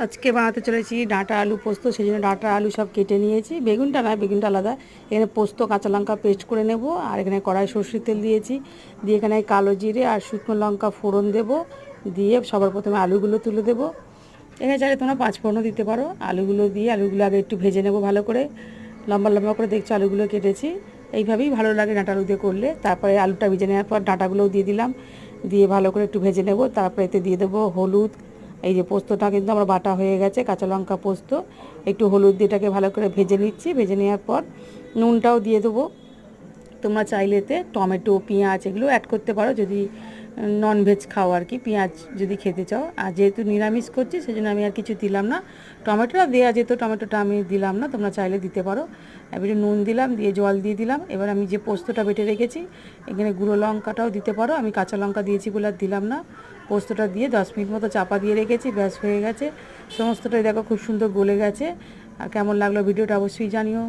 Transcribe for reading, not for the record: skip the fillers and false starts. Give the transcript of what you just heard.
আজকে বানাতে চলেছি ডাঁটা আলু পোস্ত। সেই জন্য ডাঁটা আলু সব কেটে নিয়েছি, বেগুনটা না, বেগুনটা আলাদা। এখানে পোস্ত কাঁচা লঙ্কা পেস্ট করে নেব, আর এখানে কড়াই সরষের তেল দিয়েছি, দিয়ে এখানে কালো জিরে আর শুকনো লঙ্কা ফোড়ন দেব, দিয়ে সবার প্রথমে আলুগুলো তুলে দেবো। এখানে চাইলে তোমরা পাঁচফোড়নও দিতে পারো। আলুগুলো দিয়ে আলুগুলো আগে একটু ভেজে নেব ভালো করে, লম্বা লম্বা করে দেখছি আলুগুলো কেটেছি। এইভাবেই ভালো লাগে ডাঁটা আলু দিয়ে করলে। তারপরে আলুটা ভেজে নেওয়ার পর ডাঁটাগুলোও দিয়ে দিলাম, দিয়ে ভালো করে একটু ভেজে নেব। তারপরে এতে দিয়ে দেবো হলুদ। এই যে পোস্তটা কিন্তু আমার বাটা হয়ে গেছে, কাঁচা লঙ্কা পোস্ত। একটু হলুদ দিয়ে এটাকে ভালো করে ভেজে নিচ্ছি। ভেজে নেওয়ার পর নুনটাও দিয়ে দেবো। তোমরা চাইলে এতে টমেটো, পেঁয়াজ এগুলো অ্যাড করতে পারো যদি ননভেজ খাও আর কি, পেঁয়াজ যদি খেতে চাও। আর যেহেতু নিরামিষ করছি সেজন্য আমি আর কিছু দিলাম না। টমেটোটা দেওয়া যেত, টমেটোটা আমি দিলাম না, তোমরা চাইলে দিতে পারো। এবারে নুন দিলাম, দিয়ে জল দিয়ে দিলাম। এবার আমি যে পোস্তটা বেটে রেখেছি, এখানে গুঁড়ো লঙ্কাটাও দিতে পারো, আমি কাঁচা লঙ্কা দিয়েছি বলে আর দিলাম না। পোস্তটা দিয়ে 10 মিনিট মতো চাপা দিয়ে রেখেছি, ব্যাস হয়ে গেছে। সমস্তটাই দেখো খুব সুন্দর গলে গেছে। আর কেমন লাগলো ভিডিওটা অবশ্যই জানিও।